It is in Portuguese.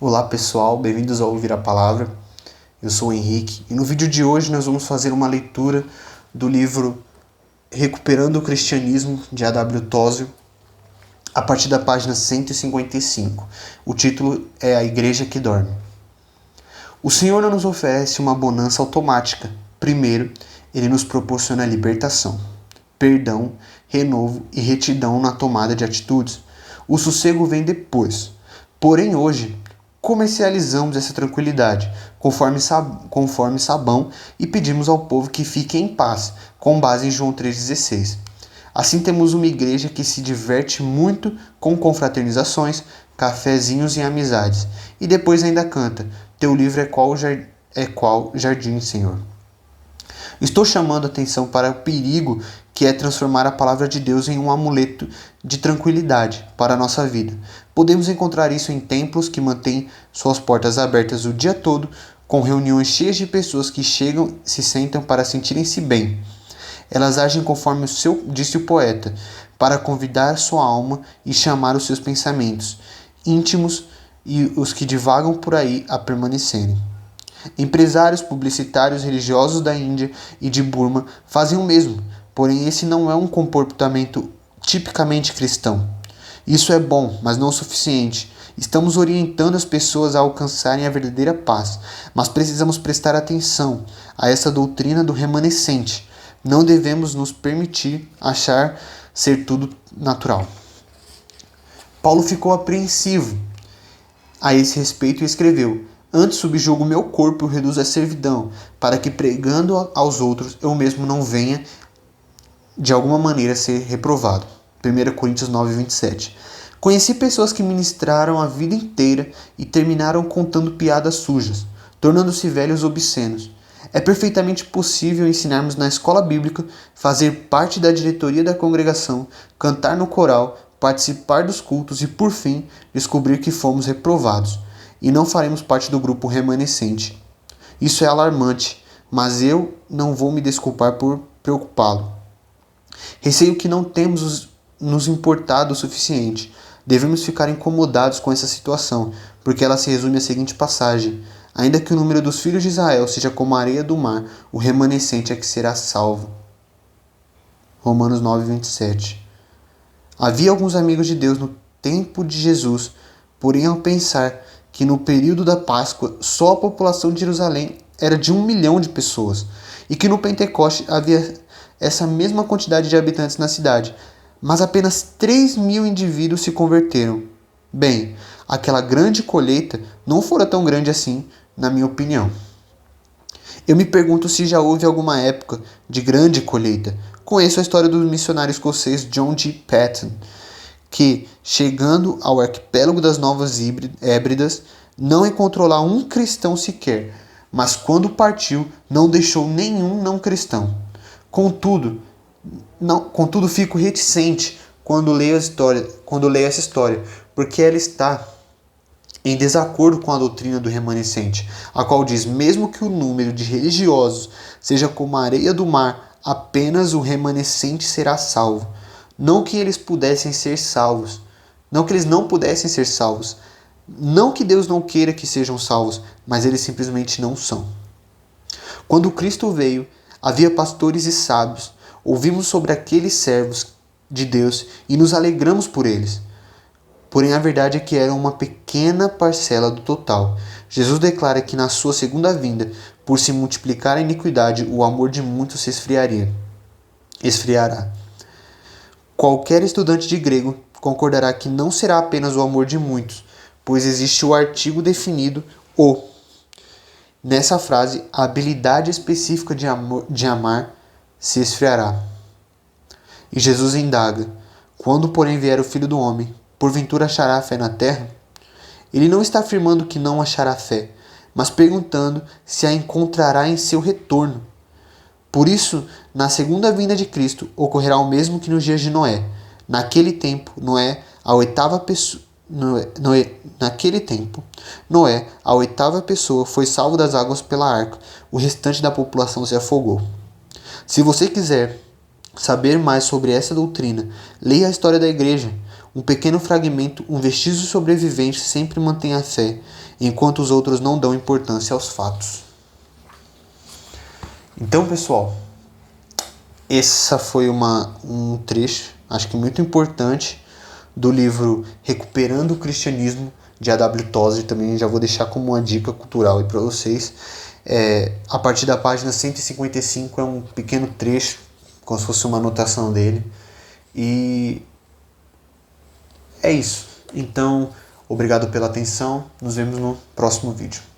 Olá pessoal, bem-vindos ao Ouvir a Palavra. Eu sou o Henrique e no vídeo de hoje nós vamos fazer uma leitura do livro Recuperando o Cristianismo, de A.W. Tozer, a partir da página 155. O título é A Igreja que Dorme. O Senhor não nos oferece uma bonança automática. Primeiro, Ele nos proporciona libertação, perdão, renovo e retidão na tomada de atitudes. O sossego vem depois. Porém, hoje, comercializamos essa tranquilidade, conforme sabão, e pedimos ao povo que fique em paz, com base em João 3,16. Assim temos uma igreja que se diverte muito com confraternizações, cafezinhos e amizades, e depois ainda canta: Teu livro é qual jardim, Senhor. Estou chamando a atenção para o perigo que é transformar a palavra de Deus em um amuleto de tranquilidade para a nossa vida. Podemos encontrar isso em templos que mantêm suas portas abertas o dia todo, com reuniões cheias de pessoas que chegam e se sentam para sentirem-se bem. Elas agem conforme disse o poeta, para convidar sua alma e chamar os seus pensamentos íntimos e os que divagam por aí a permanecerem. Empresários, publicitários, religiosos da Índia e de Burma fazem o mesmo, porém esse não é um comportamento tipicamente cristão. Isso é bom, mas não o suficiente. Estamos orientando as pessoas a alcançarem a verdadeira paz, mas precisamos prestar atenção a essa doutrina do remanescente. Não devemos nos permitir achar ser tudo natural. Paulo ficou apreensivo a esse respeito e escreveu: Antes subjugo meu corpo e o reduzo à servidão, para que pregando aos outros eu mesmo não venha de alguma maneira ser reprovado. 1 Coríntios 9:27. Conheci pessoas que ministraram a vida inteira e terminaram contando piadas sujas, tornando-se velhos obscenos. É perfeitamente possível ensinarmos na escola bíblica, fazer parte da diretoria da congregação, cantar no coral, participar dos cultos e, por fim, descobrir que fomos reprovados e não faremos parte do grupo remanescente. Isso é alarmante, mas eu não vou me desculpar por preocupá-lo. Receio que não temos nos importado o suficiente. Devemos ficar incomodados com essa situação, porque ela se resume à seguinte passagem: Ainda que o número dos filhos de Israel seja como a areia do mar, o remanescente é que será salvo. Romanos 9:27. Havia alguns amigos de Deus no tempo de Jesus, porém ao pensar que no período da Páscoa só a população de Jerusalém era de 1 milhão de pessoas, e que no Pentecoste havia essa mesma quantidade de habitantes na cidade, mas apenas 3.000 indivíduos se converteram. Bem, aquela grande colheita não fora tão grande assim, na minha opinião. Eu me pergunto se já houve alguma época de grande colheita. Conheço a história do missionário escocês John G. Paton, que, chegando ao arquipélago das Novas Hébridas, não encontrou lá um cristão sequer, mas quando partiu, não deixou nenhum não cristão. Contudo, fico reticente quando leio essa história, porque ela está em desacordo com a doutrina do remanescente, a qual diz: mesmo que o número de religiosos seja como a areia do mar, apenas o remanescente será salvo. Não que eles pudessem ser salvos, não que eles não pudessem ser salvos, não que Deus não queira que sejam salvos, mas eles simplesmente não são. Quando Cristo veio, havia pastores e sábios. Ouvimos sobre aqueles servos de Deus e nos alegramos por eles. Porém, a verdade é que eram uma pequena parcela do total. Jesus declara que na sua segunda vinda, por se multiplicar a iniquidade, o amor de muitos se esfriará. Qualquer estudante de grego concordará que não será apenas o amor de muitos, pois existe o artigo definido o. Nessa frase, a habilidade específica de amar se esfriará. E Jesus indaga: Quando, porém, vier o Filho do Homem, porventura achará fé na terra? Ele não está afirmando que não achará fé, mas perguntando se a encontrará em seu retorno. Por isso, na segunda vinda de Cristo, ocorrerá o mesmo que nos dias de Noé. Naquele tempo, Noé, a oitava pessoa, foi salvo das águas pela arca. O restante da população se afogou. Se você quiser saber mais sobre essa doutrina, leia a história da igreja. Um pequeno fragmento, um vestígio sobrevivente sempre mantém a fé, enquanto os outros não dão importância aos fatos. Então, pessoal, essa foi um trecho, acho que muito importante, do livro Recuperando o Cristianismo, de A.W. Tozer. Também já vou deixar como uma dica cultural aí para vocês. A partir da página 155 é um pequeno trecho, como se fosse uma anotação dele. E é isso. Então, obrigado pela atenção. Nos vemos no próximo vídeo.